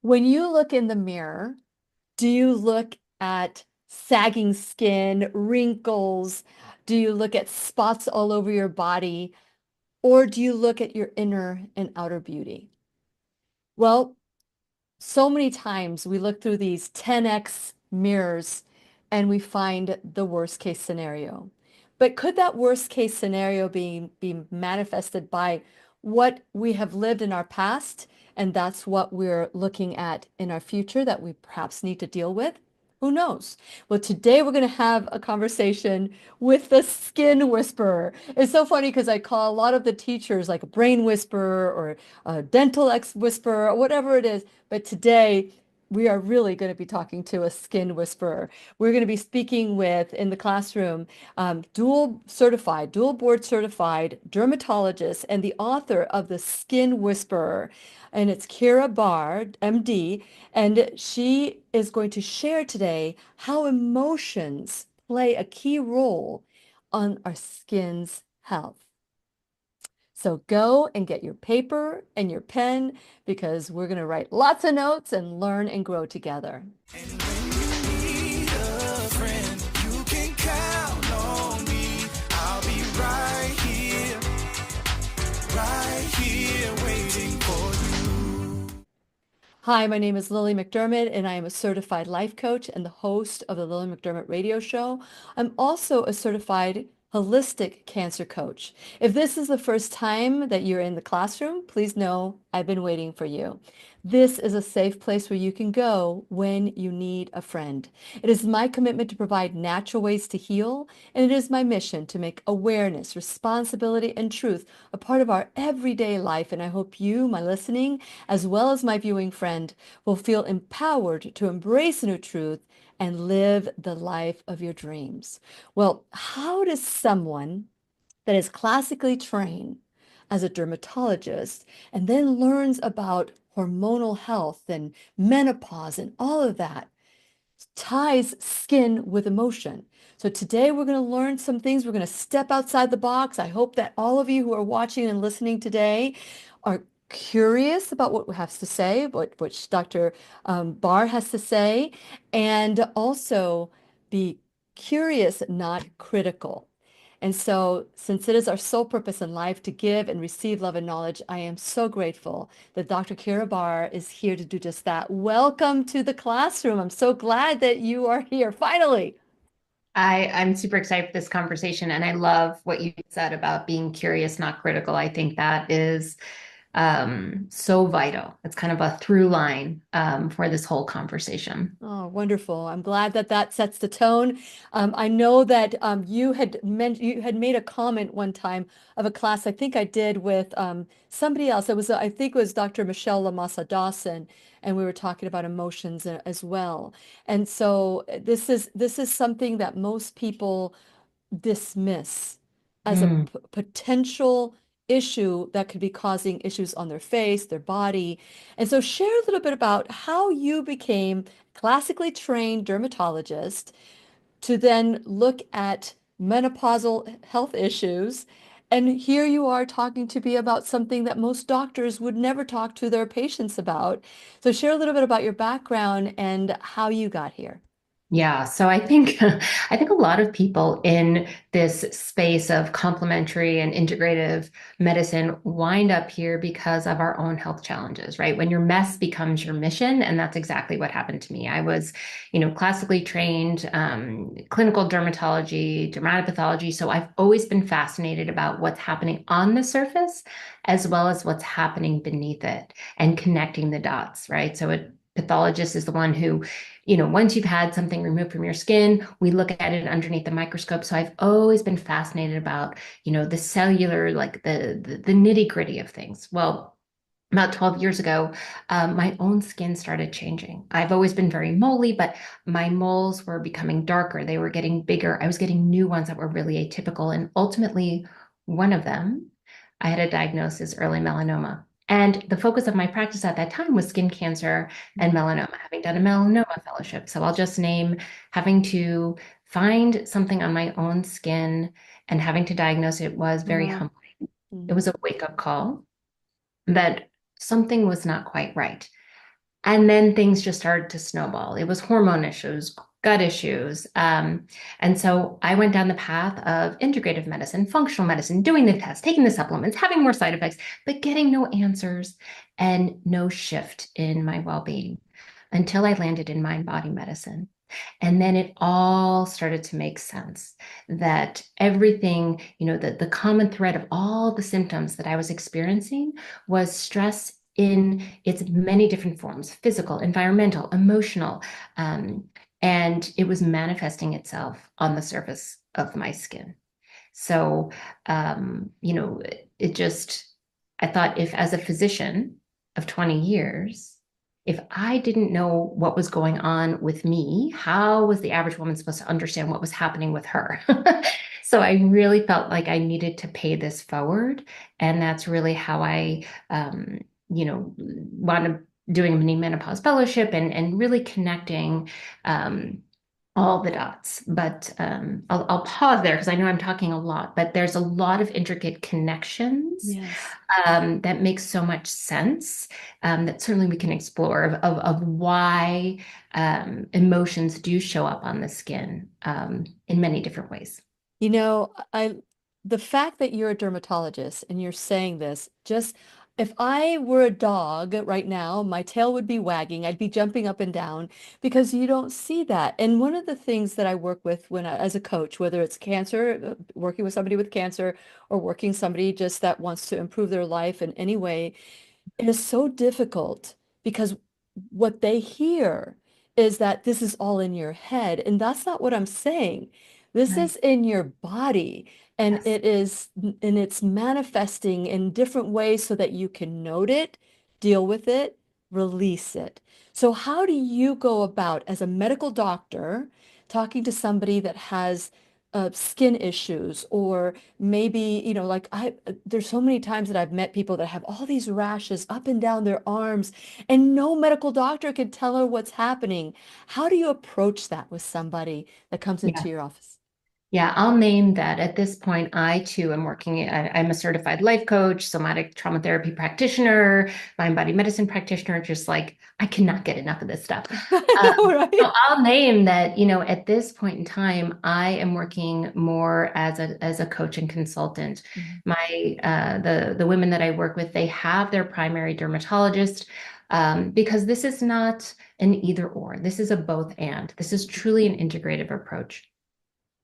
When you look in the mirror, do you look at sagging skin, wrinkles? Do you look at spots all over your body? Or do you look at your inner and outer beauty? Well, so many times we look through these 10x mirrors and we find the worst case scenario. But could that worst case scenario be manifested by what we have lived in our past? And that's what we're looking at in our future that we perhaps need to deal with? Who knows? Well, today we're going to have a conversation with the skin whisperer. It's so funny because I call a lot of the teachers like a brain whisperer or a dental ex whisperer or whatever it is. But today, we are really going to be talking to a skin whisperer. We're going to be speaking with, in the classroom, dual board certified dermatologist and the author of The Skin Whisperer. And it's Keira Barr, MD, and she is going to share today how emotions play a key role on our skin's health. So go and get your paper and your pen because we're going to write lots of notes and learn and grow together. And when you need a friend, you can count on me. I'll be right here waiting for you. Hi, my name is Lily McDermott, and I am a certified life coach and the host of the Lillian McDermott radio show. I'm also a certified holistic cancer coach. If this is the first time that you're in the classroom, please know I've been waiting for you. This is a safe place where you can go when you need a friend. It is my commitment to provide natural ways to heal, and it is my mission to make awareness, responsibility, and truth a part of our everyday life. And I hope you, my listening, as well as my viewing friend, will feel empowered to embrace a new truth and live the life of your dreams. Well, how does someone that is classically trained as a dermatologist and then learns about hormonal health and menopause and all of that ties skin with emotion? So today we're going to learn some things. We're going to step outside the box. I hope that all of you who are watching and listening today are curious about what we have to say, what Dr. Barr has to say, and also be curious, not critical. And so, since it is our sole purpose in life to give and receive love and knowledge, I am so grateful that Dr. Keira Barr is here to do just that. Welcome to the classroom. I'm so glad that you are here finally. I'm super excited for this conversation, and I love what you said about being curious, not critical. I think that is so vital. It's kind of a through line for this whole conversation. Oh, wonderful. I'm glad that that sets the tone. I know that you had made a comment one time of a class I think I did with somebody else. It was I think it was Dr. Michelle Lamassa Dawson, and we were talking about emotions as well. And so this is something that most people dismiss as a Mm. potential issue that could be causing issues on their face, their body. And so share a little bit about how you became classically trained dermatologist to then look at menopausal health issues. And here you are talking to me about something that most doctors would never talk to their patients about. So share a little bit about your background and how you got here. Yeah, so I think I think a lot of people in this space of complementary and integrative medicine wind up here because of our own health challenges, right? When your mess becomes your mission, and that's exactly what happened to me. I was, classically trained, clinical dermatology, dermatopathology, so I've always been fascinated about what's happening on the surface as well as what's happening beneath it and connecting the dots, right? So a pathologist is the one who once you've had something removed from your skin, we look at it underneath the microscope. So I've always been fascinated about, the cellular, like the nitty-gritty of things. Well, about 12 years ago, my own skin started changing. I've always been very moly, but my moles were becoming darker. They were getting bigger. I was getting new ones that were really atypical. And ultimately, one of them, I had a diagnosis, early melanoma. And the focus of my practice at that time was skin cancer and melanoma, having done a melanoma fellowship. So I'll just name having to find something on my own skin and having to diagnose it was very Uh, humbling. It mhm. was a wake-up call that something was not quite right. And then things just started to snowball. It was hormone issues, gut issues. And so I went down the path of integrative medicine, functional medicine, doing the tests, taking the supplements, having more side effects, but getting no answers and no shift in my well-being until I landed in mind body medicine. And then it all started to make sense that everything, the common thread of all the symptoms that I was experiencing was stress in its many different forms, physical, environmental, emotional. Um, and it was manifesting itself on the surface of my skin. So, it just, I thought if as a physician of 20 years, if I didn't know what was going on with me, how was the average woman supposed to understand what was happening with her? So I really felt like I needed to pay this forward. And that's really how I, wound up doing a mini menopause fellowship and really connecting all the dots. But I'll pause there because I know I'm talking a lot, but there's a lot of intricate connections Yes. that makes so much sense that certainly we can explore of why emotions do show up on the skin in many different ways. You know, the fact that you're a dermatologist and you're saying this, just if I were a dog right now, my tail would be wagging. I'd be jumping up and down because you don't see that. And one of the things that I work with as a coach, whether it's cancer, working with somebody with cancer, or working somebody just that wants to improve their life in any way, it is so difficult because what they hear is that this is all in your head, and that's not what I'm saying. This Right. is in your body, and Yes. it's manifesting in different ways so that you can note it, deal with it, release it. So how do you go about as a medical doctor talking to somebody that has skin issues, or maybe, like there's so many times that I've met people that have all these rashes up and down their arms, and no medical doctor can tell her what's happening. How do you approach that with somebody that comes Yeah. into your office? Yeah, I'll name that. At this point, I too am working. I'm a certified life coach, somatic trauma therapy practitioner, mind body medicine practitioner. Just like I cannot get enough of this stuff. I Um, know, so right? I'll name that. At this point in time, I am working more as a coach and consultant. Mhm. The women that I work with, they have their primary dermatologist. Because this is not an either or. This is a both and. This is truly an integrative approach.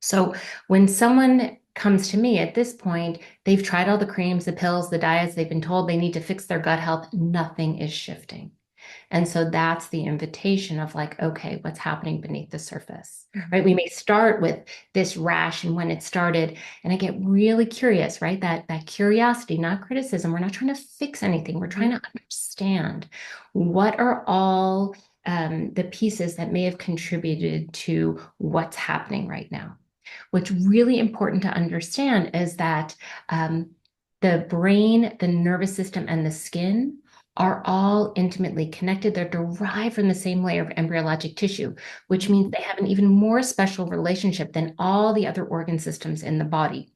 So when someone comes to me at this point, they've tried all the creams, the pills, the diets, they've been told they need to fix their gut health, nothing is shifting. And so that's the invitation of like, okay, what's happening beneath the surface, right? Mhm. We may start with this rash and when it started, and I get really curious, right? That curiosity, not criticism. We're not trying to fix anything. We're trying Mhm. to understand what are all the pieces that may have contributed to what's happening right now. What's really important to understand is that the brain, the nervous system, and the skin are all intimately connected. They're derived from the same layer of embryologic tissue, which Mhm. means they have an even more special relationship than all the other organ systems in the body.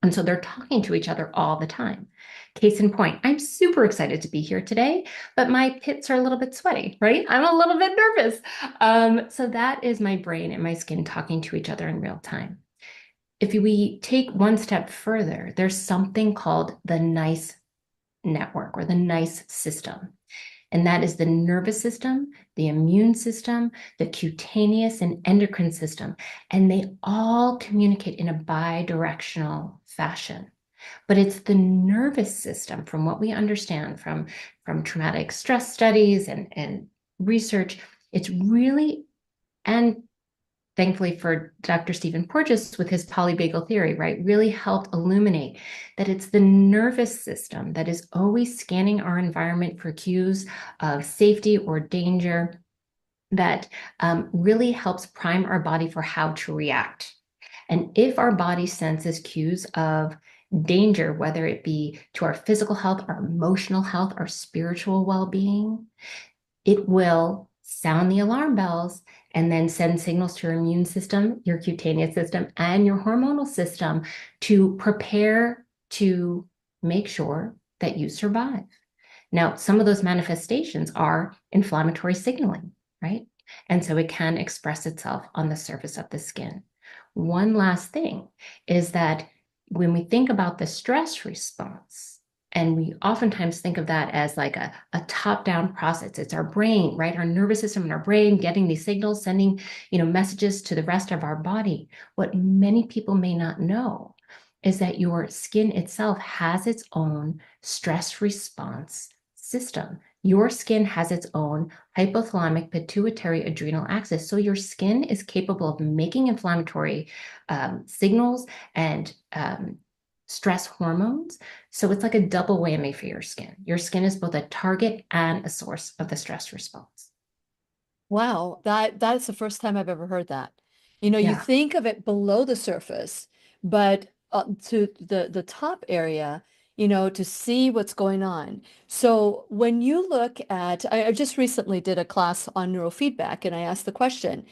And so they're talking to each other all the time. Case in point, I'm super excited to be here today, but my pits are a little bit sweaty, right? I'm a little bit nervous. So that is my brain and my skin talking to each other in real time. If we take one step further, there's something called the NICE network or the NICE system. And that is the nervous system, the immune system, the cutaneous and endocrine system. And they all communicate in a bi-directional fashion. But it's the nervous system, from what we understand from traumatic stress studies and research, it's really, and thankfully for Dr. Stephen Porges with his polyvagal theory, right, really helped illuminate that it's the nervous system that is always scanning our environment for cues of safety or danger that really helps prime our body for how to react. And if our body senses cues of danger, whether it be to our physical health, our emotional health, our spiritual well being, it will sound the alarm bells and then send signals to your immune system, your cutaneous system, and your hormonal system to prepare to make sure that you survive. Now, some of those manifestations are inflammatory signaling, right? And so it can express itself on the surface of the skin. One last thing is that when we think about the stress response, and we oftentimes think of that as like a top-down process. It's our brain, right? Our nervous system and our brain getting these signals, sending, messages to the rest of our body. What many people may not know is that your skin itself has its own stress response system. Your skin has its own hypothalamic pituitary adrenal axis. So your skin is capable of making inflammatory signals and stress hormones. So it's like a double whammy for your skin. Your skin is both a target and a source of the stress response. Wow, that's the first time I've ever heard that. You Yeah. think of it below the surface, but to the top area, to see what's going on. So when you look at, I just recently did a class on neurofeedback, and I asked the question,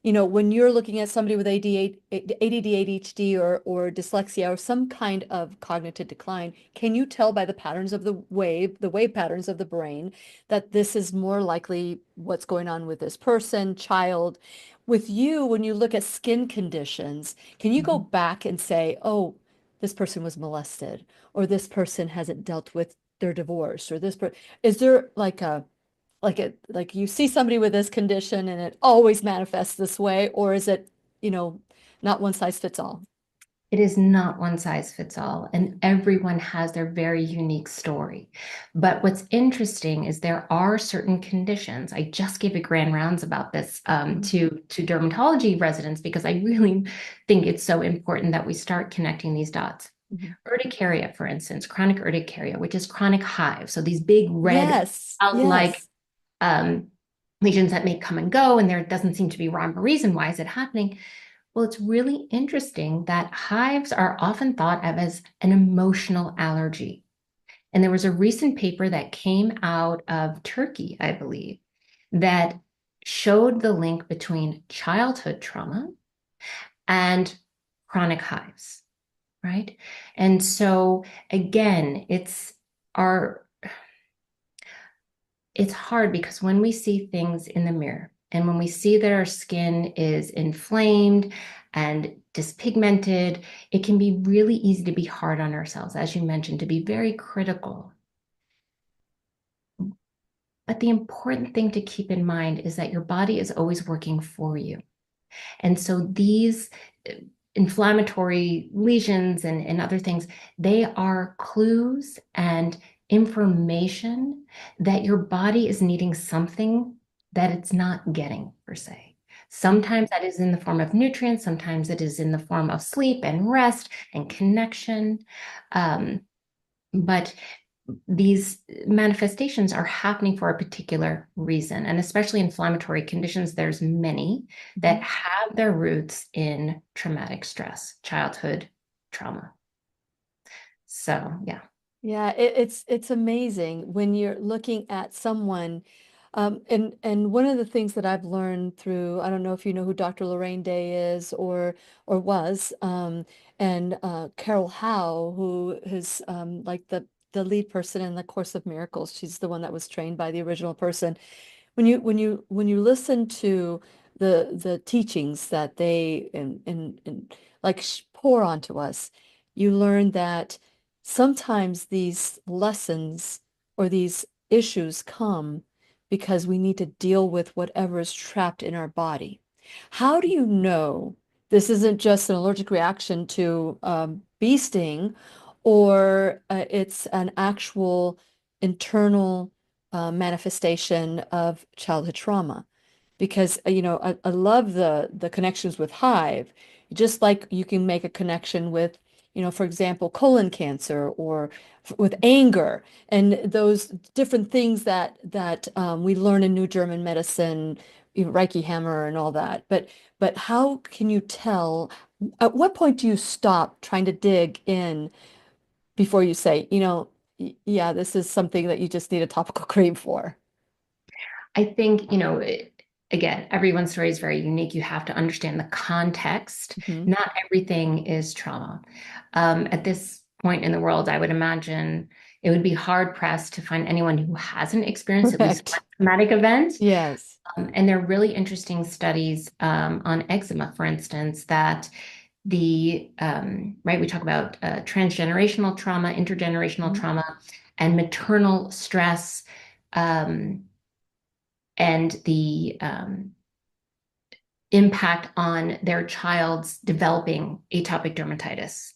when you're looking at somebody with ADD, ADHD, or dyslexia or some kind of cognitive decline, can you tell by the patterns of the wave patterns of the brain that this is more likely what's going on with this person, child? With you, when you look at skin conditions, can you go Mhm. back and say, oh, this person was molested, or this person hasn't dealt with their divorce, or is there like you see somebody with this condition and it always manifests this way, or is it, you know, not one size fits all? It is not one size fits all, and everyone has their very unique story. But what's interesting is there are certain conditions. I just gave a grand rounds about this Mhm. to dermatology residents because I really think it's so important that we start connecting these dots. Mhm. Urticaria, for instance, chronic urticaria, which is chronic hives. So these big red Yes, out-like yes. um, lesions that may come and go, and there doesn't seem to be rhyme or reason. Why is it happening? Well, it's really interesting that hives are often thought of as an emotional allergy. And there was a recent paper that came out of Turkey, I believe, that showed the link between childhood trauma and chronic hives, right? And so again, our it's hard because when we see things in the mirror and when we see that our skin is inflamed and dyspigmented, it can be really easy to be hard on ourselves, as you mentioned, to be very critical. But the important thing to keep in mind is that your body is always working for you. And so these uh, inflammatory lesions and other things, they are clues and information that your body is needing something that it's not getting, per se. Sometimes that is in the form of nutrients, sometimes it is in the form of sleep and rest and connection. Um, but these manifestations are happening for a particular reason. And especially inflammatory conditions, there's many that Mhm. have their roots in traumatic stress, childhood trauma. So, yeah. Yeah, it's amazing when you're looking at someone, and one of the things that I've learned through, I don't know if you know who Dr. Lorraine Day is or was, and Carol Howe, who is like the lead person in the Course of Miracles. She's the one that was trained by the original person. When you listen to the teachings that they and like pour onto us, you learn that sometimes these lessons or these issues come because we need to deal with whatever is trapped in our body. How do you know this isn't just an allergic reaction to bee sting, or it's an actual internal manifestation of childhood trauma? Because I love the connections with Hive, just like you can make a connection with, for example, colon cancer, or with anger, and those different things that we learn in New German medicine, Reiki hammer and all that. But how can you tell? At what point do you stop trying to dig in before you say, yeah, this is something that you just need a topical cream for? I think, again, everyone's story is very unique. You have to understand the context. Hmm. Not everything is trauma. At this point in the world, I would imagine it would be hard pressed to find anyone who hasn't experienced at least one Correct. traumatic event. Yes. And there are really interesting studies on eczema, for instance, that right, we talk about transgenerational trauma, intergenerational Mhm. trauma, and maternal stress, um, and the impact on their child's developing atopic dermatitis.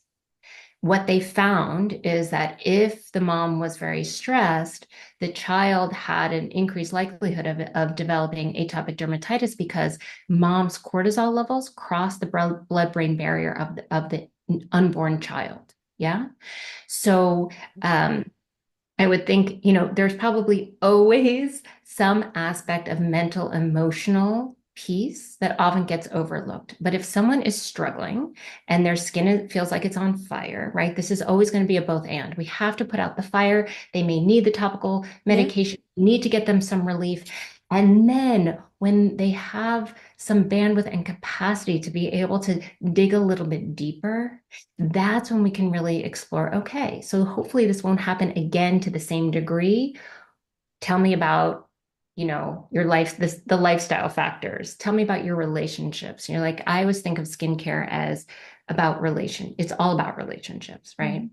What they found is that if the mom was very stressed, the child had an increased likelihood of developing atopic dermatitis because mom's cortisol levels cross the blood-brain barrier of the unborn child. Yeah. So I would think, there's probably always some aspect of mental, emotional piece that often gets overlooked. But if someone is struggling and their skin feels like it's on fire, right? This is always going to be a both and. We have to put out the fire. They may need the topical Yeah. medication, need to get them some relief. And then when they have some bandwidth and capacity to be able to dig a little bit deeper, that's when we can really explore, okay, so hopefully this won't happen again to the same degree. Tell me about, your life, the lifestyle factors. Tell me about your relationships. Like, I always think of skincare as it's all about relationships, right? Mhm.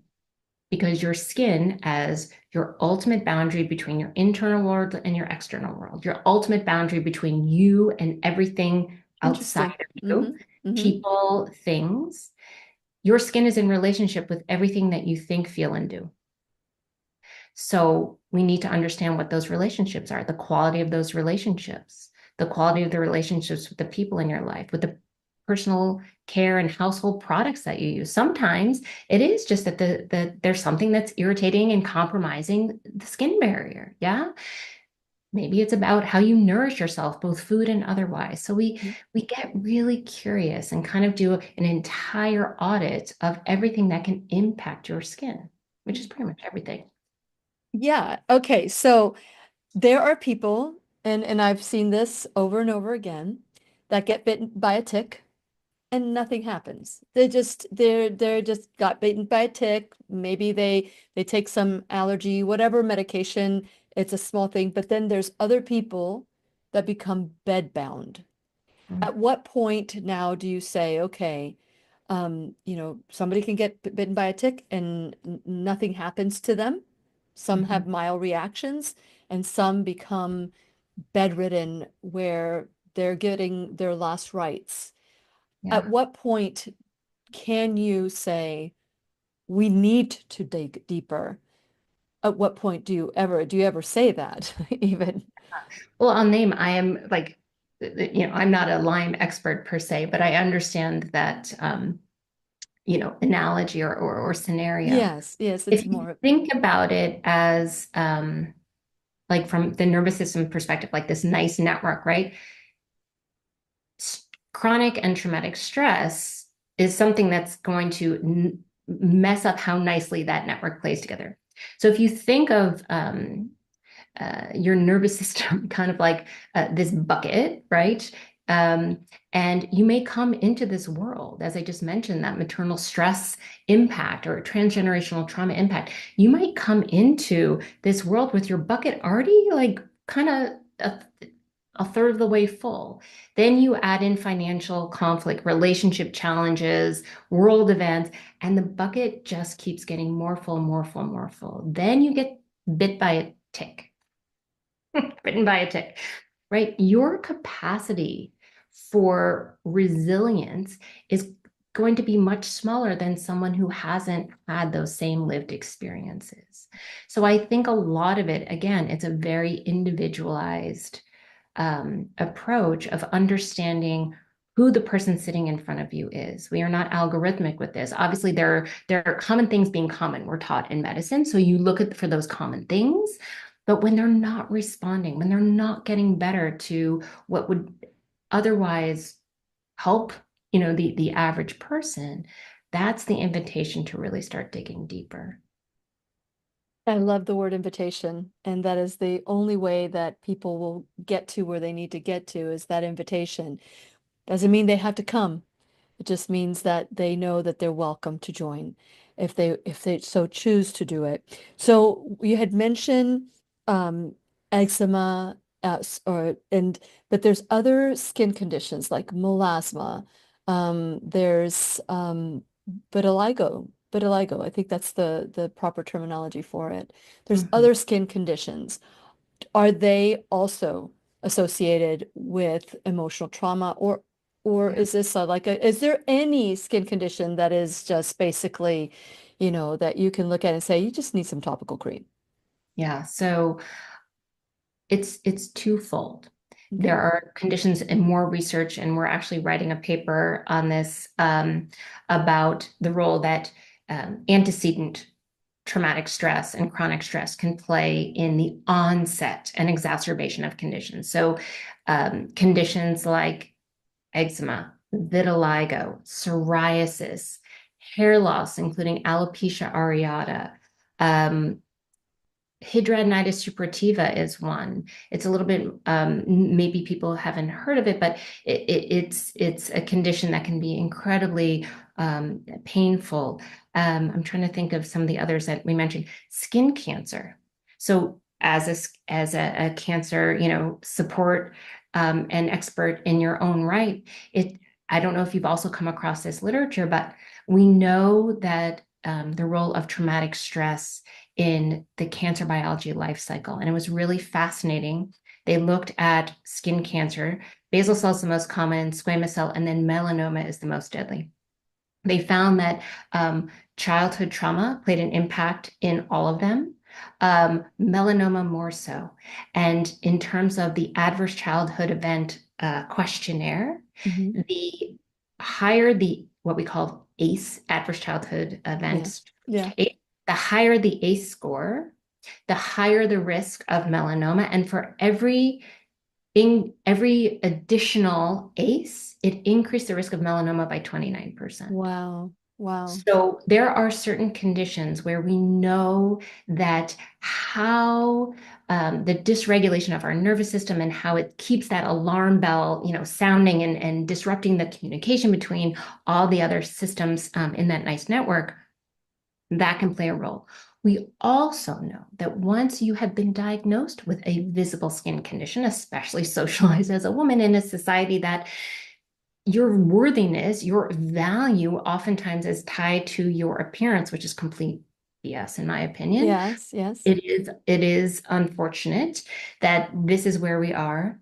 Because your skin as your ultimate boundary between your internal world and your external world, your ultimate boundary between you and everything outside Interesting. of you, Hmm. Hmm. people, things. Your skin is in relationship with everything that you think, feel, and do. So we need to understand what those relationships are, the quality of those relationships, the quality of the relationships with the people in your life, with the personal care and household products that you use. Sometimes it is just that there's something that's irritating and compromising the skin barrier. Yeah. Maybe it's about how you nourish yourself, both food and otherwise. So we get really curious and kind of do an entire audit of everything that can impact your skin, which is pretty much everything. Yeah. Okay. So there are people, and I've seen this over and over again, that get bitten by a tick and nothing happens. They're just got bitten by a tick. Maybe they take some allergy, whatever medication. It's a small thing, but then there's other people that become bedbound. Mm. At what point now do you say, okay, somebody can get bitten by a tick and nothing happens to them. Some Mhm. have mild reactions, and some become bedridden where they're getting their last rites. At Yeah. what point can you say, we need to dig deeper? At what point do you ever say that even? Well, on name, I am like, I'm not a Lyme expert per se, but I understand that, analogy or scenario. Yes, yes, it's If you more. think about it as like from the nervous system perspective, like this nice network, right? Chronic and traumatic stress is something that's going to mess up how nicely that network plays together. So if you think of your nervous system kind of like this bucket, right? Um, and you may come into this world, as I just mentioned, that maternal stress impact or transgenerational trauma impact. You might come into this world with your bucket already like kind of a third of the way full. Then you add in financial conflict, relationship challenges, world events, and the bucket just keeps getting more full, more full, more full. Then you get bit by a tick, bitten by a tick, right? Your capacity for resilience is going to be much smaller than someone who hasn't had those same lived experiences. So I think a lot of it, again, it's a very individualized approach of understanding who the person sitting in front of you is. We are not algorithmic with this. Obviously, there are common things being common. We're taught in medicine, so you look at for those common things. But when they're not responding, when they're not getting better to what would otherwise help, the average person, that's the invitation to really start digging deeper. I love the word invitation, and that is the only way that people will get to where they need to get to is that invitation. Doesn't mean they have to come. It just means that they know that they're welcome to join. if they so choose to do it. So you had mentioned um, eczema, or and but there's other skin conditions like melasma. There's vitiligo. I think that's the proper terminology for it. There's Mhm. other skin conditions. Are they also associated with emotional trauma, or Yeah. is this is there any skin condition that is just basically, that you can look at and say you just need some topical cream? Yeah. So it's twofold. Okay. There are conditions and more research, and we're actually writing a paper on this about the role that antecedent traumatic stress and chronic stress can play in the onset and exacerbation of conditions. So, conditions like eczema, vitiligo, psoriasis, hair loss, including alopecia areata, um, hidradenitis suppurativa is one. It's a little bit, maybe people haven't heard of it, but it's a condition that can be incredibly painful. I'm trying to think of some of the others that we mentioned. Skin cancer. So as a cancer, support and expert in your own right, I don't know if you've also come across this literature, but we know that the role of traumatic stress in the cancer biology life cycle. And it was really fascinating. They looked at skin cancer. Basal cell is the most common, squamous cell, and then melanoma is the most deadly. They found that childhood trauma played an impact in all of them, melanoma more so. And in terms of the adverse childhood event questionnaire, Hmm. the higher the what we call ACE, adverse childhood Yeah. events, Yeah. the higher the ACE score, the higher the risk of melanoma. And for every additional ACE, it increased the risk of melanoma by 29%. Wow. Wow. So there are certain conditions where we know that how the dysregulation of our nervous system and how it keeps that alarm bell, sounding and disrupting the communication between all the other systems in that nice network, that can play a role. We also know that once you have been diagnosed with a visible skin condition, especially socialized as a woman in a society that your worthiness, your value oftentimes is tied to your appearance, which is complete BS, in my opinion. Yes. Yes. It is unfortunate that this is where we are.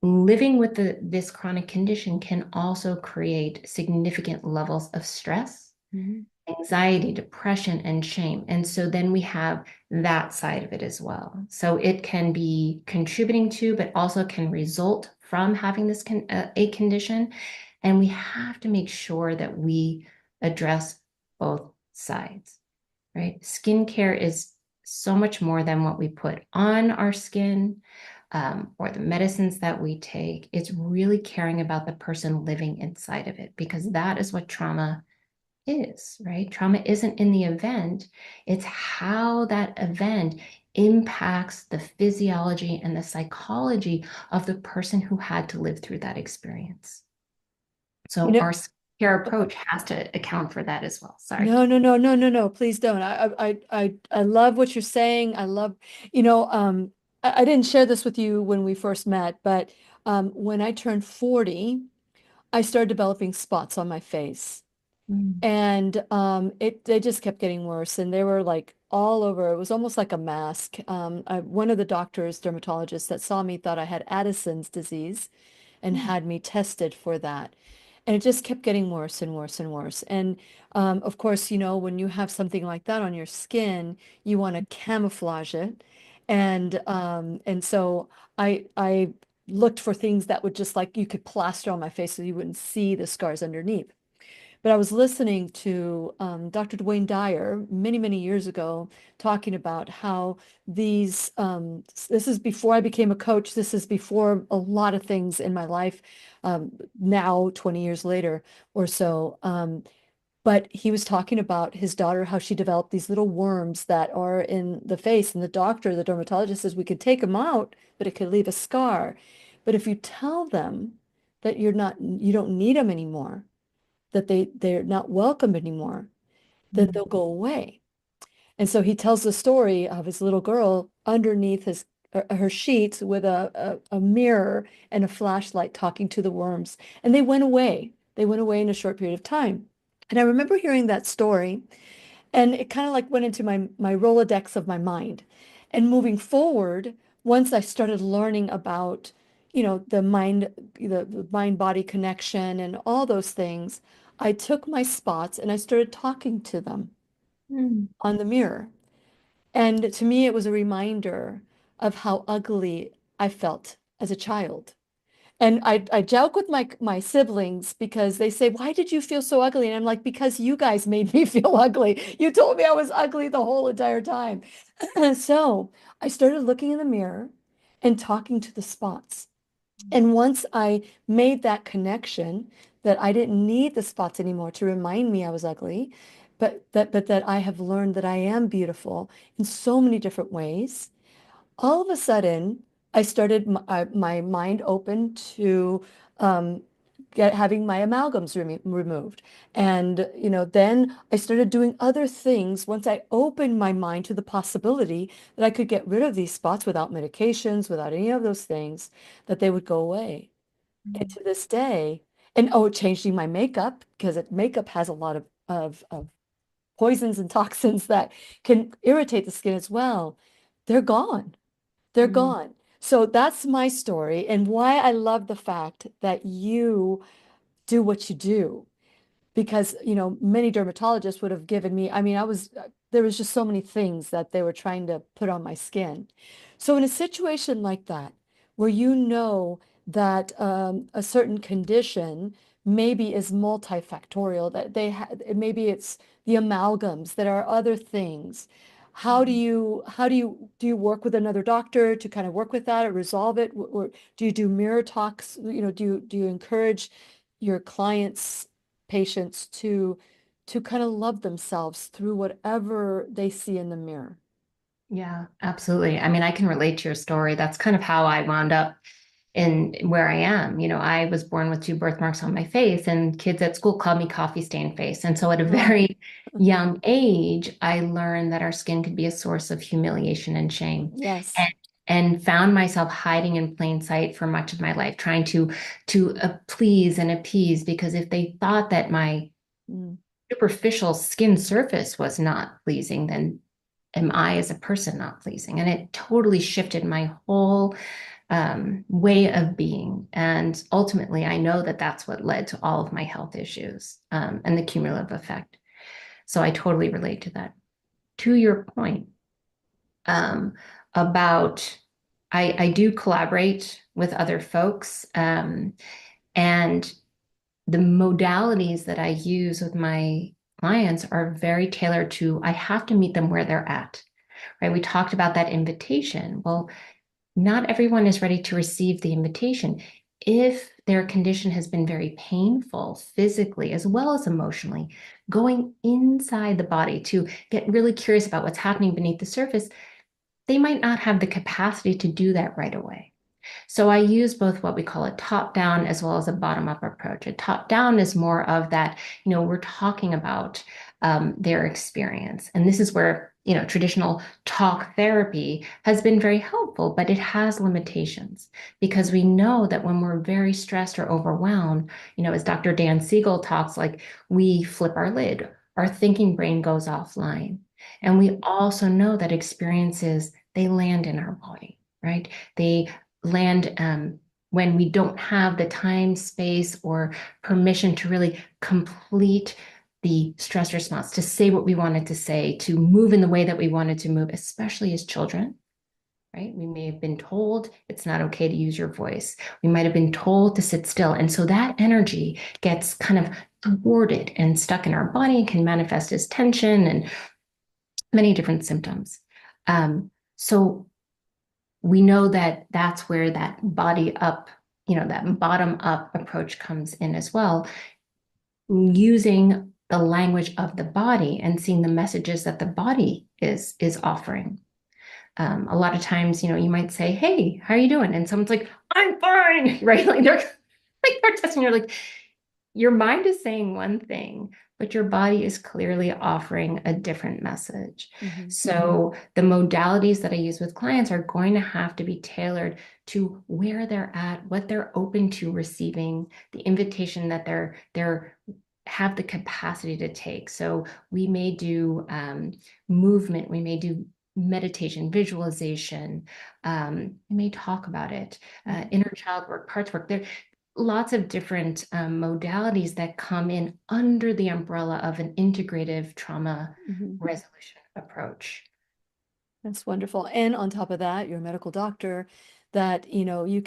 Living with this chronic condition can also create significant levels of stress, Hmm. anxiety, depression, and shame. And so then we have that side of it as well. So it can be contributing to, but also can result from having a condition. And we have to make sure that we address both sides, right? Skincare is so much more than what we put on our skin, or the medicines that we take. It's really caring about the person living inside of it, because that is what trauma is, right? Trauma isn't in the event, it's how that event impacts the physiology and the psychology of the person who had to live through that experience. You So know, our care approach has to account for that as well. Sorry. no, no, no, no, no, no, please don't. I love what you're saying. I love, I didn't share this with you when we first met, but when I turned 40, I started developing spots on my face. Mm. And they just kept getting worse, and they were like all over. It was almost like a mask. One of the doctors, dermatologists that saw me thought I had Addison's disease and Mm. had me tested for that. And it just kept getting worse and worse and worse. And of course, when you have something like that on your skin, you want to camouflage it. And so I looked for things that would just like you could plaster on my face so you wouldn't see the scars underneath. But I was listening to Dr. Dwayne Dyer many, many years ago talking about how this is before I became a coach. This is before a lot of things in my life, now 20 years later or so. But he was talking about his daughter, how she developed these little worms that are in the face. And the dermatologist says we could take them out, but it could leave a scar. But if you tell them that you don't need them anymore, that they're not welcome anymore, then they'll go away. And so he tells the story of his little girl underneath her sheets with a mirror and a flashlight talking to the worms. And they went away. They went away in a short period of time. And I remember hearing that story, and it kind of like went into my Rolodex of my mind. And moving forward, once I started learning about, the mind-body connection and all those things, I took my spots and I started talking to them Mm. on the mirror. And to me, it was a reminder of how ugly I felt as a child. And I joke with my siblings because they say, "Why did you feel so ugly?" And I'm like, "Because you guys made me feel ugly. You told me I was ugly the whole entire time." And so I started looking in the mirror and talking to the spots. And once I made that connection that I didn't need the spots anymore to remind me I was ugly, but that I have learned that I am beautiful in so many different ways, all of a sudden, I started my mind open to um, having my amalgams removed. And, then I started doing other things once I opened my mind to the possibility that I could get rid of these spots without medications, without any of those things, that they would go away. And to this day, and oh, changing my makeup because makeup has a lot of poisons and toxins that can irritate the skin as well. They're gone. They're Mm. gone. So that's my story and why I love the fact that you do what you do because many dermatologists would have given me, I mean, there was just so many things that they were trying to put on my skin. So in a situation like that where that a certain condition maybe is multifactorial, that maybe it's the amalgams that are other things, how do you work with another doctor to kind of work with that or resolve it, or do you do mirror talks, do you encourage your clients, patients to kind of love themselves through whatever they see in the mirror? Yeah, absolutely. I mean, I can relate to your story. That's kind of how I wound up in where I am. I was born with two birthmarks on my face, and kids at school called me coffee stain face. And so at a Oh, very young age, I learned that our skin could be a source of humiliation and shame. yes. And and found myself hiding in plain sight for much of my life, trying to please and appease, because if they thought that my Mm, superficial skin surface was not pleasing, then am I as a person not pleasing? And it totally shifted my whole way of being. And ultimately, I know that that's what led to all of my health issues and the cumulative effect. So I totally relate to that. To your point um, about, I do collaborate with other folks, and the modalities that I use with my clients are very tailored to, I have to meet them where they're at, right? We talked about that invitation. Well, not everyone is ready to receive the invitation. If their condition has been very painful physically as well as emotionally, going inside the body to get really curious about what's happening beneath the surface, they might not have the capacity to do that right away. So I use both what we call a top down as well as a bottom up approach. A top down is more of that, we're talking about their experience. And this is where, traditional talk therapy has been very helpful, but it has limitations because we know that when we're very stressed or overwhelmed, as Dr. Dan Siegel talks, like we flip our lid, our thinking brain goes offline. And we also know that experiences, they land in our body, right? They land when we don't have the time, space, or permission to really complete the stress response, to say what we wanted to say, to move in the way that we wanted to move, especially as children, right? We may have been told it's not okay to use your voice. We might have been told to sit still. And so that energy gets kind of thwarted and stuck in our body and can manifest as tension and many different symptoms. So we know that that's where that body up, that bottom up approach comes in as well, using the language of the body and seeing the messages that the body is offering. A lot of times, you might say, "Hey, how are you doing?" And someone's like, "I'm fine," right? Like they're testing. You're like, Your mind is saying one thing, but your body is clearly offering a different message. Mhm. So the modalities that I use with clients are going to have to be tailored to where they're at, what they're open to receiving, the invitation that they're have the capacity to take. So we may do movement, we may do meditation, visualization, we may talk about it, Mhm. inner child work, parts work. There, lots of different modalities that come in under the umbrella of an integrative trauma Mhm. resolution approach. That's wonderful. And on top of that, you're a medical doctor that, you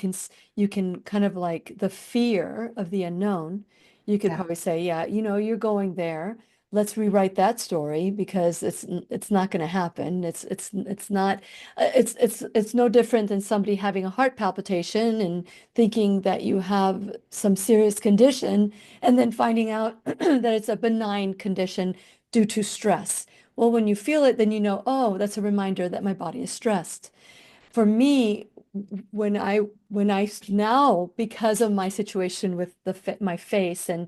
can kind of like the fear of the unknown. You could Yeah. probably say, yeah, you're going there. Let's rewrite that story because it's not going to happen. It's not it's no different than somebody having a heart palpitation and thinking that you have some serious condition and then finding out that it's a benign condition due to stress. Well, when you feel it, then you know, oh, that's a reminder that my body is stressed. For me, when I now, because of my situation with my face and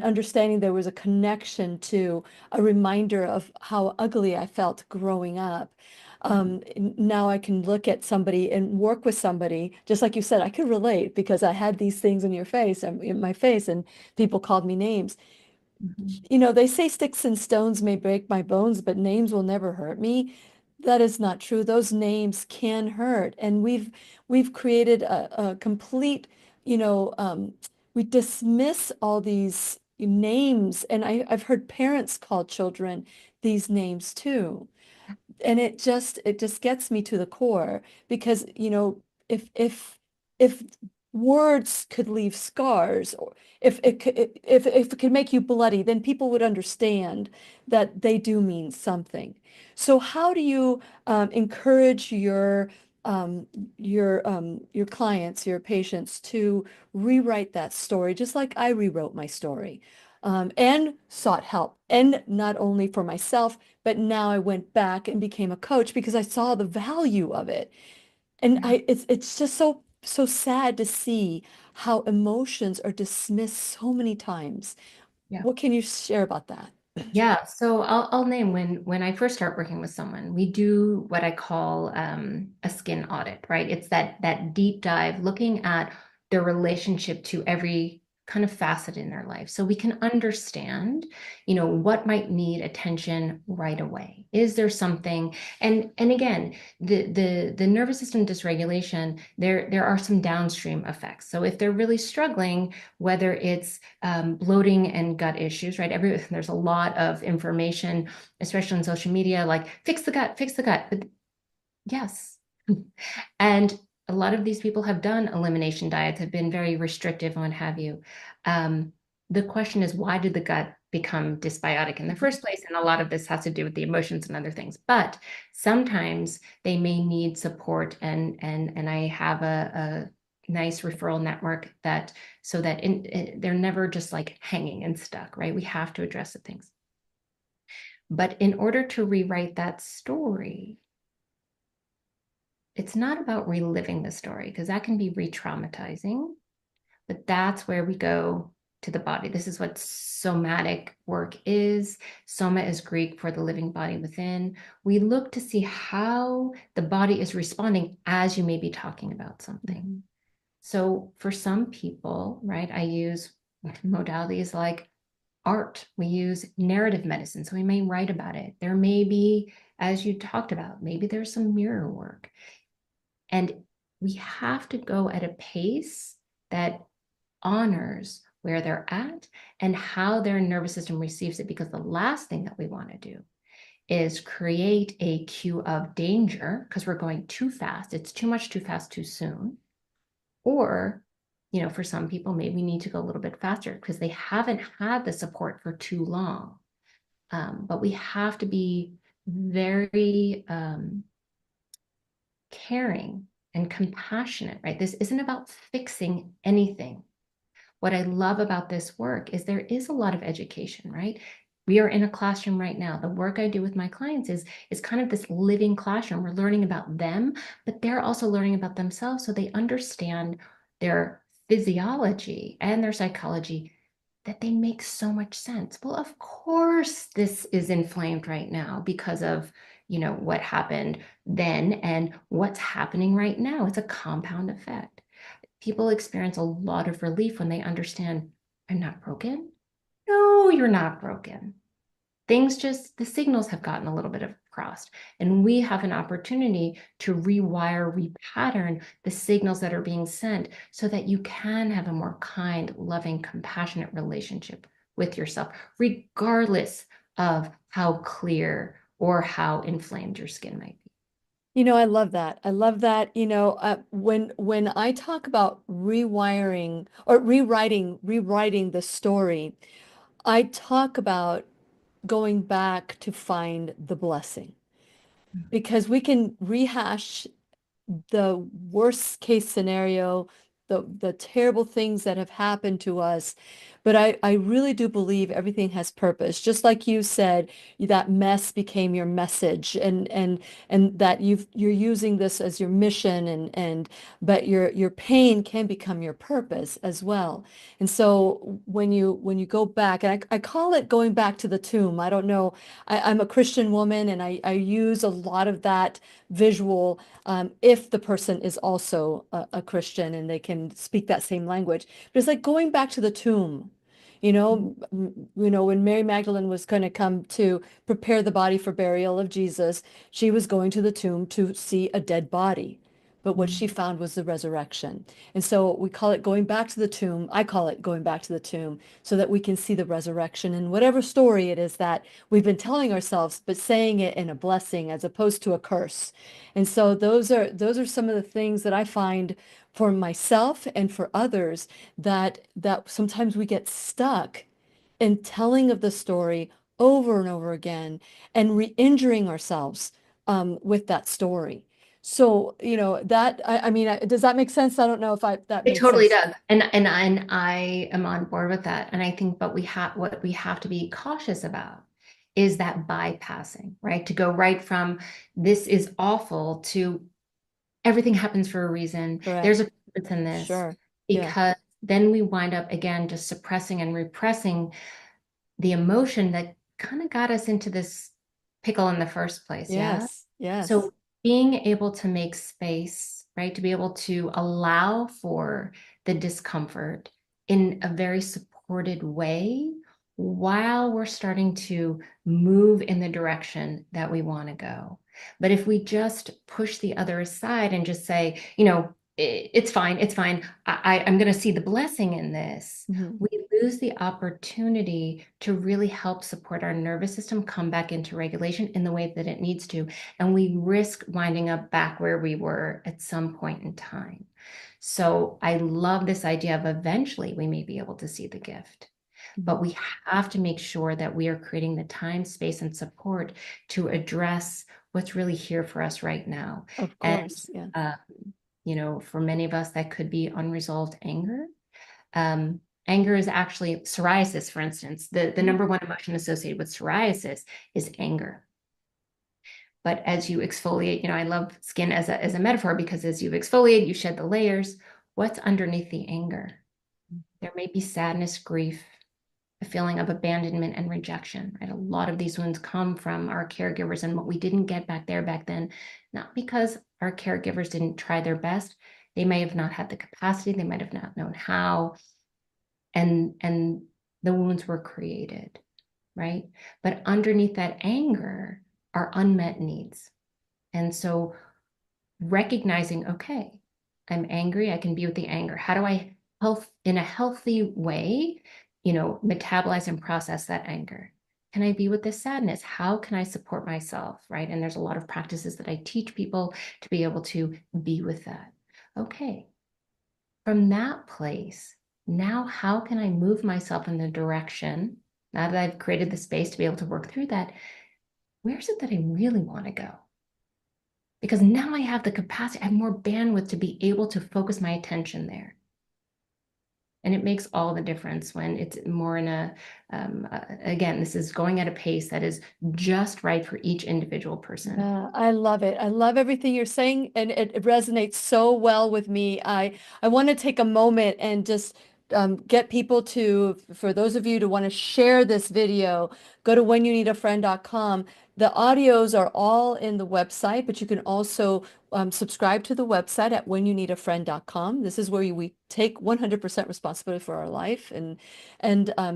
understanding there was a connection to a reminder of how ugly I felt growing up. Now I can look at somebody and work with somebody, just like you said, I could relate because I had these things in your face, in my face, and people called me names. Mhm. They say sticks and stones may break my bones, but names will never hurt me. That is not true. Those names can hurt. And we've created a complete, you know, um, we dismiss all these names. And I've heard parents call children these names too, and it just gets me to the core because if words could leave scars, or if it could make you bloody, then people would understand that they do mean something. So how do you encourage um, your clients, your patients, to rewrite that story just like I rewrote my story, and sought help, and not only for myself, but now I went back and became a coach because I saw the value of it. And Yeah. it's just so sad to see how emotions are dismissed so many times. Yeah. What can you share about that? Yeah, so I'll name when I first start working with someone, we do what I call a skin audit, right? It's that deep dive looking at their relationship to every kind of facet in their life, so we can understand, what might need attention right away. Is there something? And again, the nervous system dysregulation, there are some downstream effects. So if they're really struggling, whether it's bloating and gut issues, right? There's a lot of information, especially on social media, like fix the gut, fix the gut. But yes. And a lot of these people have done elimination diets, have been very restrictive on what have you. Um, the question is, why did the gut become dysbiotic in the first place? And a lot of this has to do with the emotions and other things. But sometimes they may need support, and I have a nice referral network that so that they're never just like hanging and stuck, right? We have to address the things. But in order to rewrite that story, it's not about reliving the story because that can be re-traumatizing, but that's where we go to the body. This is what somatic work is. Soma is Greek for the living body within. We look to see how the body is responding as you may be talking about something. Mhm. So for some people, right, I use modalities like art. We use narrative medicine. So we may write about it. There may be, as you talked about, maybe there's some mirror work. And we have to go at a pace that honors where they're at and how their nervous system receives it. Because the last thing that we want to do is create a cue of danger because we're going too fast. It's too much, too fast, too soon. Or, for some people, maybe we need to go a little bit faster because they haven't had the support for too long. But we have to be very caring and compassionate, right? This isn't about fixing anything. What I love about this work is there is a lot of education, right? We are in a classroom right now. The work I do with my clients is kind of this living classroom. We're learning about them, but they're also learning about themselves so they understand their physiology and their psychology that they make so much sense. Well, of course, this is inflamed right now because of, what happened then and what's happening right now. It's a compound effect. People experience a lot of relief when they understand I'm not broken. No, you're not broken. Things just, the signals have gotten a little bit of crossed. And we have an opportunity to rewire, repattern the signals that are being sent so that you can have a more kind, loving, compassionate relationship with yourself, regardless of how clear or how inflamed your skin might be. I love that. I love that. When I talk about rewiring or rewriting the story, I talk about going back to find the blessing because we can rehash the worst case scenario, the terrible things that have happened to us. But I really do believe everything has purpose. Just like you said, that mess became your message and that you're using this as your mission and but your pain can become your purpose as well. And so when you go back, and I call it going back to the tomb. I don't know. I'm a Christian woman and I use a lot of that visual if the person is also a Christian and they can speak that same language. But it's like going back to the tomb. When Mary Magdalene was going to come to prepare the body for burial of Jesus, she was going to the tomb to see a dead body. But what she found was the resurrection. And so we call it going back to the tomb. I call it going back to the tomb so that we can see the resurrection and whatever story it is that we've been telling ourselves, but saying it in a blessing as opposed to a curse. And so those are some of the things that I find for myself and for others that sometimes we get stuck in telling of the story over and over again and re-injuring ourselves with that story. So, I mean, does that make sense? I don't know if that It made totally sense. does. And I am on board with that. And I think but we have what we have to be cautious about is that bypassing, right? To go right from this is awful to everything happens for a reason. There's Correct. a purpose in this Sure. Yeah. because then we wind up again just suppressing and repressing the emotion that kind of got us into this pickle in the first place. Yeah. Yes. Yes. So being able to make space, right, to be able to allow for the discomfort in a very supported way while we're starting to move in the direction that we want to go. But if we just push the other aside and just say, it's fine, it's fine. I'm going to see the blessing in this. Mhm. We lose the opportunity to really help support our nervous system come back into regulation in the way that it needs to. And we risk winding up back where we were at some point in time. So I love this idea of eventually we may be able to see the gift, but Mhm. we have to make sure that we are creating the time, space, and support to address what's really here for us right now. Of And, course. Yeah. uh, for many of us, that could be unresolved anger. Um, Anger is actually psoriasis, for instance. The Mhm. number one emotion associated with psoriasis is anger. But as you exfoliate, I love skin as a metaphor because as you exfoliate, you shed the layers. What's underneath the anger? There may be sadness, grief, a feeling of abandonment and rejection, right? A lot of these wounds come from our caregivers and what we didn't get back there back then, not because our caregivers didn't try their best. They may have not had the capacity, they might have not known how, and the wounds were created, right? But underneath that anger are unmet needs. And so recognizing, okay, I'm angry, I can be with the anger. How do I health in a healthy way, metabolize and process that anger? Can I be with this sadness? How can I support myself, right? And there's a lot of practices that I teach people to be able to be with that. Okay, from that place, now how can I move myself in the direction, now that I've created the space to be able to work through that, where's it that I really want to go? Because now I have the capacity, I have more bandwidth to be able to focus my attention there. And it makes all the difference when it's more in again, this is going at a pace that is just right for each individual person. Yeah, I love it. I love everything you're saying, and it resonates so well with me. I want to take a moment and just get people to, for those of you to want to share this video, go to whenyouneedafriend.com. The audios are all in the website, but you can also subscribe to the website at whenyouneedafriend.com. This is where we take 100% responsibility for our life and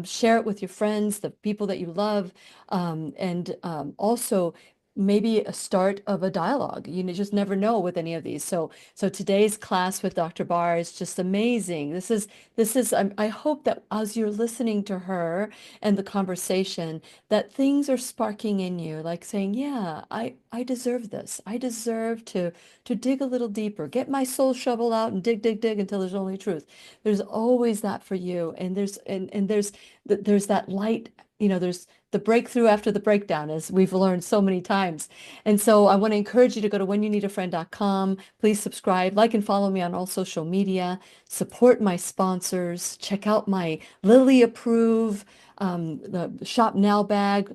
share it with your friends, the people that you love, and also maybe a start of a dialogue. You just never know with any of these. So today's class with Dr. Barr is just amazing. I hope that as you're listening to her and the conversation, that things are sparking in you, like saying, yeah, I deserve this. I deserve to dig a little deeper, get my soul shovel out and dig, dig, dig until there's only truth. There's always that for you. And there's that light, there's the breakthrough after the breakdown, as we've learned so many times. And so I want to encourage you to go to whenyouneedafriend.com. Please subscribe, like, and follow me on all social media. Support my sponsors. Check out my Lily Approve, the Shop Now bag,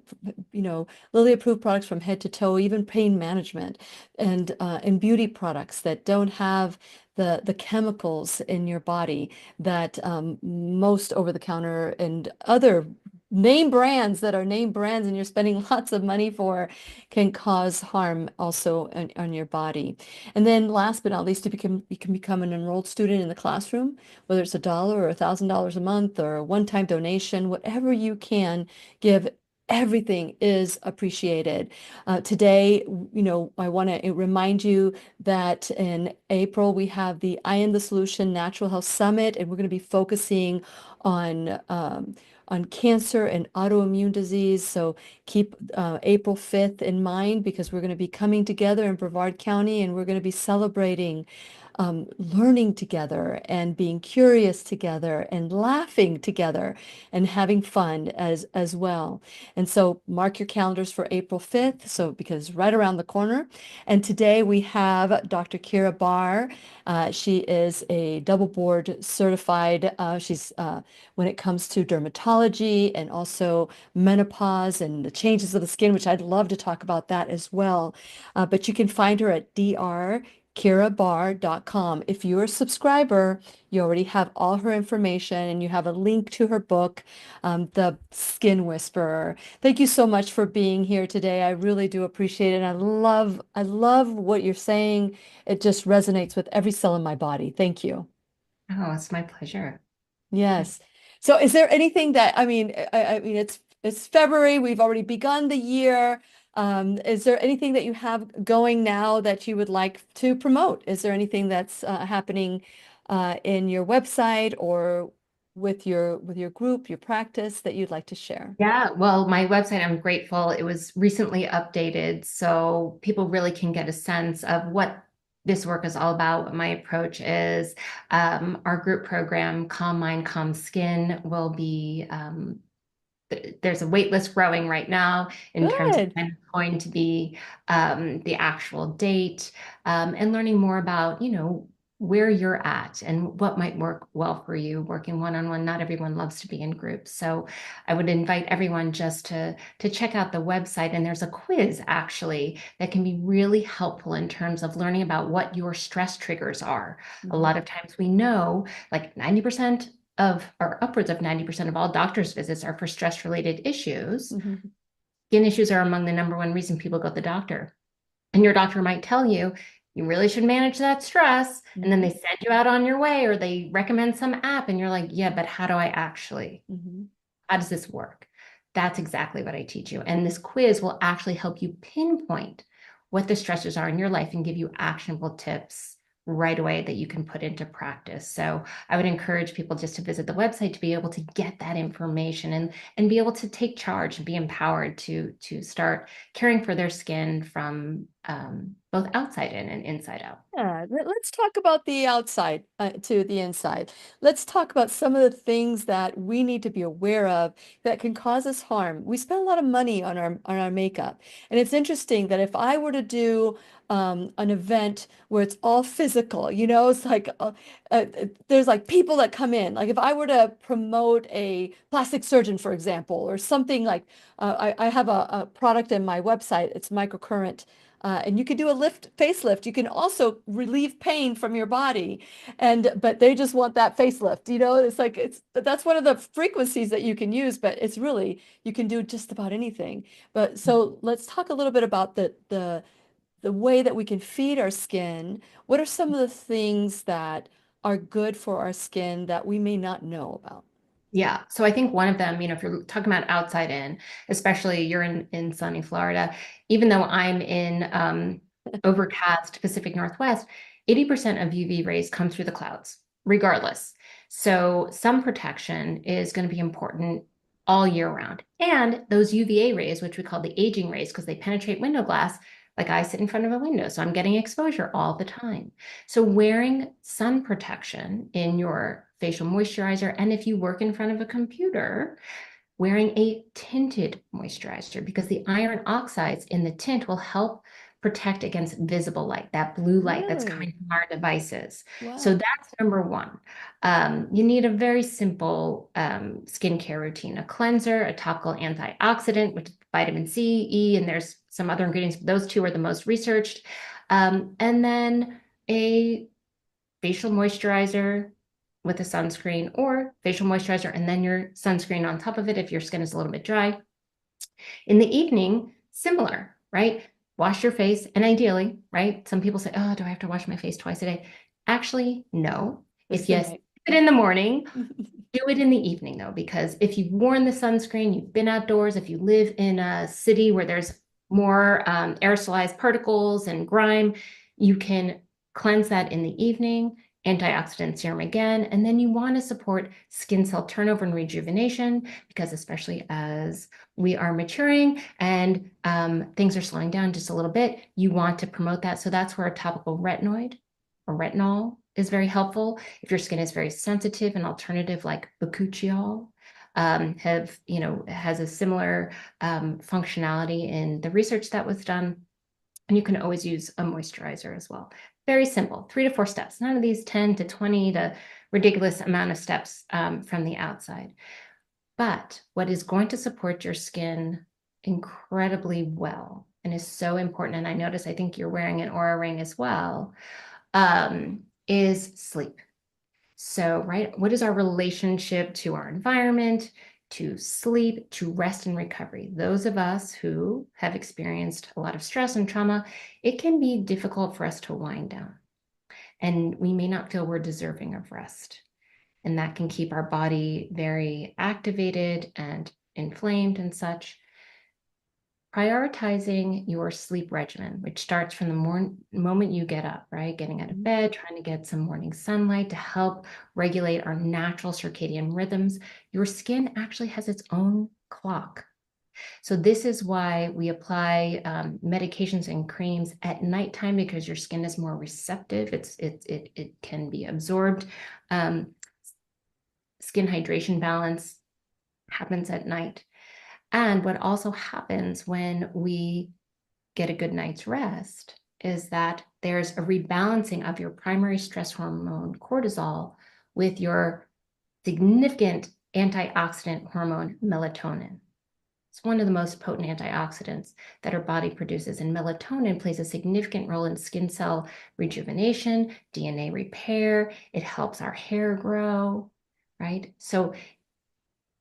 Lily Approved products from head to toe, even pain management and beauty products that don't have the chemicals in your body that most over-the-counter and other name brands that are name brands and you're spending lots of money for can cause harm also on your body. And then last but not least, you can become an enrolled student in the classroom, whether it's $1 or $1,000 a month or a one-time donation, whatever you can give. Everything is appreciated. Today, I want to remind you that in April, we have the I Am the Solution Natural Health Summit, and we're going to be focusing on on cancer and autoimmune disease. So keep April 5th in mind because we're going to be coming together in Brevard County and we're going to be celebrating learning together and being curious together and laughing together and having fun as well. And so mark your calendars for April 5th. So because it's right around the corner. And today we have Dr. Keira Barr. She is a double board certified. She's when it comes to dermatology and also menopause and the changes of the skin, which I'd love to talk about that as well. But you can find her at drkeirabarr.com. If you're a subscriber, you already have all her information and you have a link to her book, The Skin Whisperer. Thank you so much for being here today. I really do appreciate it. And I love what you're saying. It just resonates with every cell in my body. Thank you. Oh, it's my pleasure. Yes. So is there anything that, I mean, it's February, we've already begun the year. Is there anything that you have going now that you would like to promote? Is there anything that's happening in your website or with your group, your practice that you'd like to share? Yeah, well, my website, I'm grateful. It was recently updated so people really can get a sense of what this work is all about, what my approach is. Our group program, Calm Mind, Calm Skin, will be there's a wait list growing right now in terms of Good. when it's going to be the actual date and learning more about, where you're at and what might work well for you working one-on-one. Not everyone loves to be in groups. So I would invite everyone just to check out the website. And there's a quiz actually that can be really helpful in terms of learning about what your stress triggers are. A Mhm, lot of times we know like 90% of, or upwards of 90% of all doctor's visits are for stress related issues. mhm, Skin issues are among the number one reason people go to the doctor. And your doctor might tell you, you really should manage that stress. And then they mhm, send you out on your way or they recommend some app. And you're like, yeah, but how do I actually? mhm. How does this work? That's exactly what I teach you. And this quiz will actually help you pinpoint what the stressors are in your life and give you actionable tips right away that you can put into practice. So I would encourage people just to visit the website to be able to get that information and be able to take charge and be empowered to start caring for their skin from both outside in and inside out. Yeah, let's talk about the outside to the inside. Let's talk about some of the things that we need to be aware of that can cause us harm. We spend a lot of money on our makeup, and it's interesting that if I were to do an event where it's all physical, it's like there's like people that come in. Like if I were to promote a plastic surgeon, for example, or something like I have a product in my website. It's microcurrent And you can do a facelift. You can also relieve pain from your body. But they just want that facelift, it's like that's one of the frequencies that you can use, but it's really, you can do just about anything. But so let's talk a little bit about the way that we can feed our skin. What are some of the things that are good for our skin that we may not know about? Yeah. So I think one of them, if you're talking about outside in, especially you're in sunny Florida, even though I'm in overcast Pacific Northwest, 80% of UV rays come through the clouds, regardless. So sun protection is going to be important all year round. And those UVA rays, which we call the aging rays, because they penetrate window glass, like I sit in front of a window, so I'm getting exposure all the time. So wearing sun protection in your facial moisturizer, and if you work in front of a computer, wearing a tinted moisturizer, because the iron oxides in the tint will help protect against visible light, that blue light that's Really? coming from our devices. So Wow. that's number one. You need a very simple skincare routine, a cleanser, a topical antioxidant, which is vitamin C, E, and there's some other ingredients, but those two are the most researched. And then a facial moisturizer with a sunscreen, or facial moisturizer and then your sunscreen on top of it if your skin is a little bit dry. In the evening, similar, right? Wash your face, and ideally, right? Some people say, oh, do I have to wash my face twice a day? Actually, no. Just If the you skip night. it in the morning, do it in the evening though, because if you've worn the sunscreen, you've been outdoors, if you live in a city where there's more aerosolized particles and grime, you can cleanse that in the evening, antioxidant serum again, and then you want to support skin cell turnover and rejuvenation, because especially as we are maturing and things are slowing down just a little bit, you want to promote that. So that's where a topical retinoid or retinol is very helpful. If your skin is very sensitive, an alternative like bakuchiol has a similar functionality in the research that was done. And you can always use a moisturizer as well. Very simple, 3 to 4 steps. None of these 10 to 20 to ridiculous amount of steps from the outside. But what is going to support your skin incredibly well and is so important, and I think you're wearing an Aura ring as well, is sleep. So, right, what is our relationship to our environment, to sleep, to rest and recovery? Those of us who have experienced a lot of stress and trauma, it can be difficult for us to wind down, and we may not feel we're deserving of rest. And that can keep our body very activated and inflamed and such. Prioritizing your sleep regimen, which starts from the moment you get up, right? Getting out of bed, trying to get some morning sunlight to help regulate our natural circadian rhythms. Your skin actually has its own clock. So this is why we apply medications and creams at nighttime, because your skin is more receptive. It can be absorbed. Skin hydration balance happens at night. And what also happens when we get a good night's rest is that there's a rebalancing of your primary stress hormone, cortisol, with your significant antioxidant hormone, melatonin. It's one of the most potent antioxidants that our body produces, and melatonin plays a significant role in skin cell rejuvenation, DNA repair. It helps our hair grow, right? So,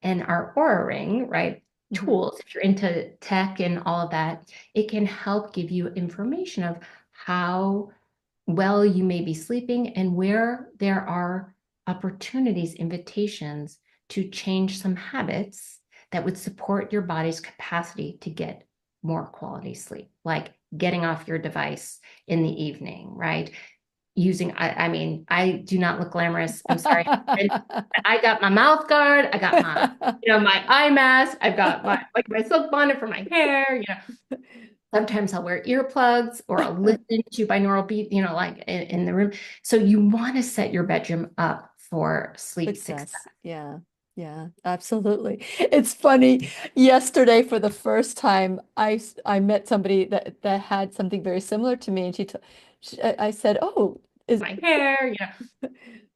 and our Aura ring, right? Mhm. Tools, if you're into tech and all of that, it can help give you information of how well you may be sleeping and where there are opportunities, invitations to change some habits that would support your body's capacity to get more quality sleep, like getting off your device in the evening, right? I mean, I do not look glamorous. I'm sorry. And I got my mouth guard. I got my eye mask. I've got my silk bonnet for my hair. Sometimes I'll wear earplugs or I'll listen to binaural beat, like in the room. So you want to set your bedroom up for sleep success. Success. Yeah. Yeah, absolutely. It's funny. Yesterday, for the first time, I met somebody that had something very similar to me, and I said, "Oh, is My hair.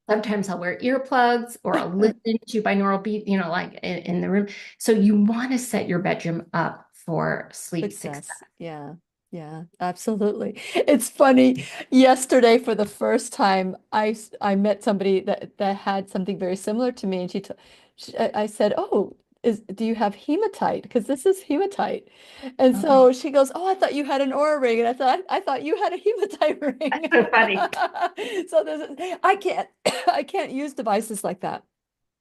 Sometimes I'll wear earplugs or I'll listen to binaural beat, like in the room. So you want to set your bedroom up for sleep success. success?" Yeah. Yeah, absolutely. It's funny. Yesterday, for the first time, I met somebody that had something very similar to me, and I said, "Oh, do you have hematite? Because this is hematite." And Oh, so she goes, "Oh, I thought you had an aura ring," and I thought you had a hematite ring." so funny. So I can't I can't use devices like that.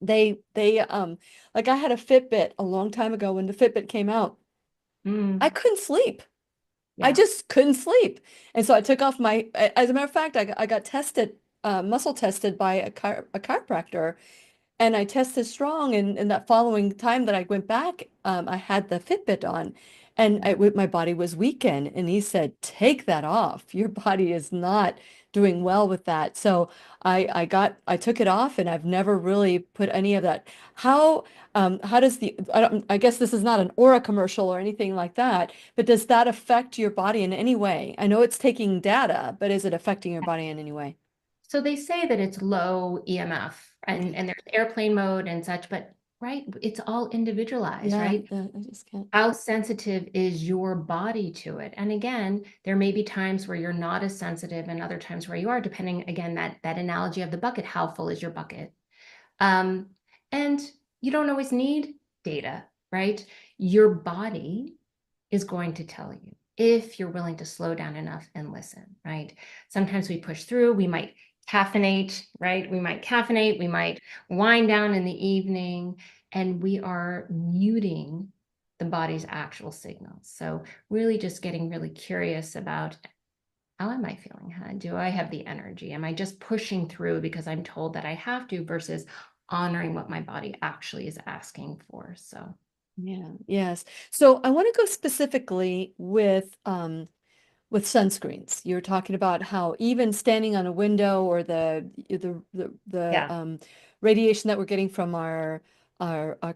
They like I had a Fitbit a long time ago when the Fitbit came out. I Mm, couldn't sleep. I yeah. just couldn't sleep. And so I took off as a matter of fact, I got tested, muscle tested by a chiropractor, and I tested strong. And that following time that I went back, I had the Fitbit on, and Yeah. my body was weakened. And he said, "Take that off. Your body is not doing well with that." So I took it off, and I've never really put any of that. How does I guess this is not an Aura commercial or anything like that, but does that affect your body in any way? I know it's taking data, but is it affecting your body in any way? So they say that it's low EMF Okay. and there's airplane mode and such, but right, it's all individualized, Yeah, right? I just can't. How sensitive is your body to it? And again, there may be times where you're not as sensitive and other times where you are, depending, again, that analogy of the bucket, how full is your bucket? Um, and you don't always need data, right? Your body is going to tell you if you're willing to slow down enough and listen, right? Sometimes we push through, we might caffeinate, right? We might caffeinate, we might wind down in the evening, and we are muting the body's actual signals. So, really just getting really curious about how am I feeling? Do I have the energy? Am I just pushing through because I'm told that I have to versus honoring what my body actually is asking for? So, Yeah, yes. So I want to go specifically with sunscreens. You were talking about how even standing on a window or the yeah. radiation that we're getting from our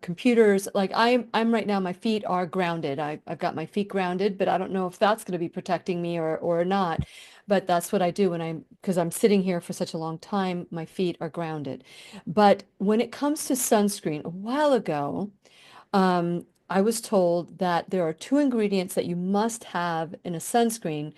computers. Like I'm right now, my feet are grounded. I've got my feet grounded, but I don't know if that's going to be protecting me or not. But that's what I do when because I'm sitting here for such a long time, my feet are grounded. But when it comes to sunscreen, a while ago, I was told that there are two ingredients that you must have in a sunscreen,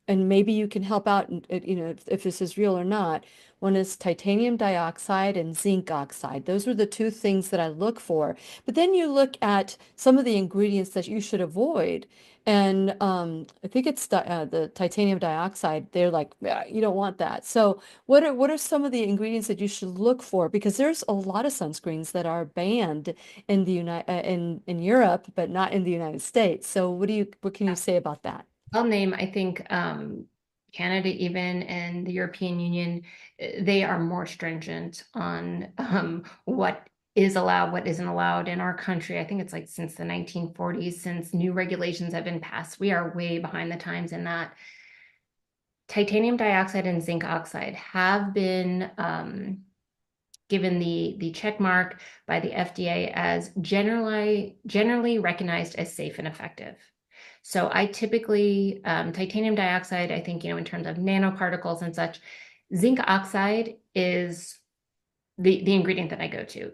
and maybe you can help out, if this is real or not. One is titanium dioxide and zinc oxide. Those are the two things that I look for. But then you look at some of the ingredients that you should avoid. And I think it's the titanium dioxide. They're like, "Yeah, you don't want that." So what are some of the ingredients that you should look for? Because there's a lot of sunscreens that are banned in Europe, but not in the United States. So what can you say about that? I'll name, I think, Canada even and the European Union, they are more stringent on what is allowed, what isn't allowed in our country. I think it's like since the 1940s, since new regulations have been passed, we are way behind the times in that. Titanium dioxide and zinc oxide have been given the check mark by the FDA as generally recognized as safe and effective. So I typically titanium dioxide, I think, in terms of nanoparticles and such, zinc oxide is the ingredient that I go to.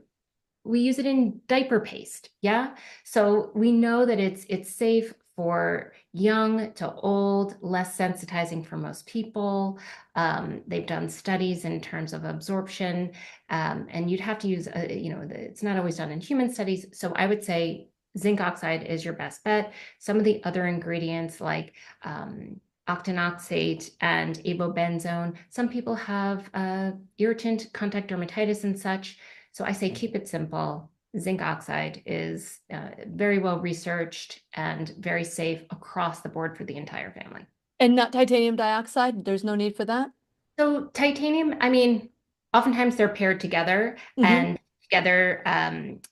We use it in diaper paste. Yeah. So we know that it's safe for young to old, less sensitizing for most people. They've done studies in terms of absorption, and you'd have to use, it's not always done in human studies. So I would say zinc oxide is your best bet. Some of the other ingredients like octinoxate and avobenzone, some people have irritant contact dermatitis and such. So I say keep it simple. Zinc oxide is very well researched and very safe across the board for the entire family. And not titanium dioxide? There's no need for that? So titanium, I mean, oftentimes they're paired together Mm-hmm. and together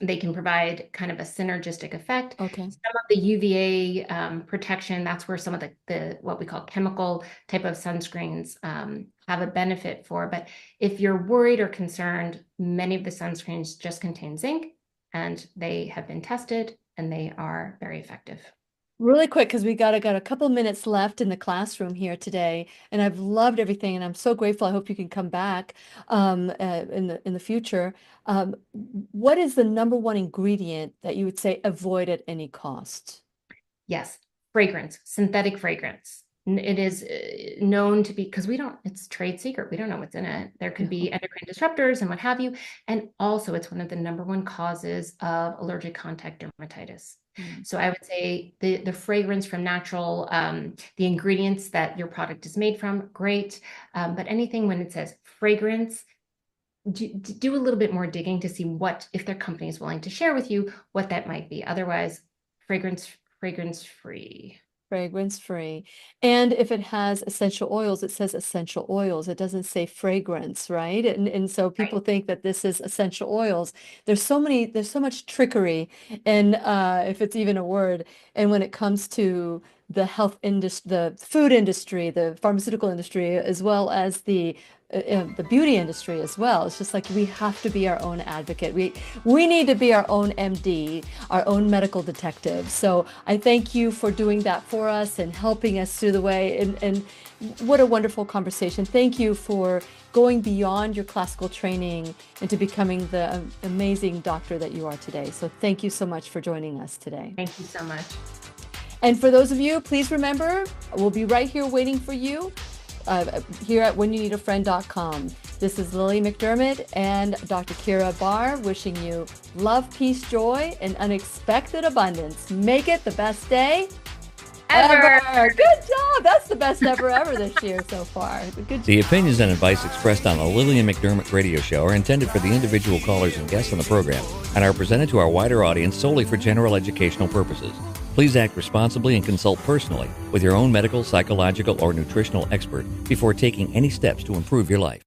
they can provide kind of a synergistic effect. Okay. Some of the UVA protection, that's where some of the what we call chemical type of sunscreens have a benefit for. But if you're worried or concerned, many of the sunscreens just contain zinc and they have been tested and they are very effective. Really quick, because we got a couple minutes left in the classroom here today, and I've loved everything, and I'm so grateful. I hope you can come back in the future. What is the number one ingredient that you would say avoid at any cost? Yes. fragrance, synthetic fragrance. It is known to be, because it's trade secret. We don't know what's in it. There could be endocrine disruptors and what have you. And also it's one of the number one causes of allergic contact dermatitis. So I would say the fragrance from natural, the ingredients that your product is made from, great. But anything when it says fragrance, do a little bit more digging to see if their company is willing to share with you what that might be. Otherwise, fragrance free. Fragrance free. And if it has essential oils, it says essential oils. It doesn't say fragrance, right? And so people think that this is essential oils. There's so much trickery, and if it's even a word. And when it comes to the health industry, the food industry, the pharmaceutical industry, as well as the beauty industry as well. It's just like we have to be our own advocate. We need to be our own MD, our own medical detective. So I thank you for doing that for us and helping us through the way. And what a wonderful conversation. Thank you for going beyond your classical training into becoming the amazing doctor that you are today. So thank you so much for joining us today. Thank you so much. And for those of you, please remember, we'll be right here waiting for you. Here at whenyouneedafriend.com. This is Lily McDermott and Dr. Keira Barr wishing you love, peace, joy, and unexpected abundance. Make it the best day ever. Good job. That's the best ever this year so far. Good job. The opinions and advice expressed on the Lillian McDermott radio show are intended for the individual callers and guests on the program and are presented to our wider audience solely for general educational purposes. Please act responsibly and consult personally with your own medical, psychological, or nutritional expert before taking any steps to improve your life.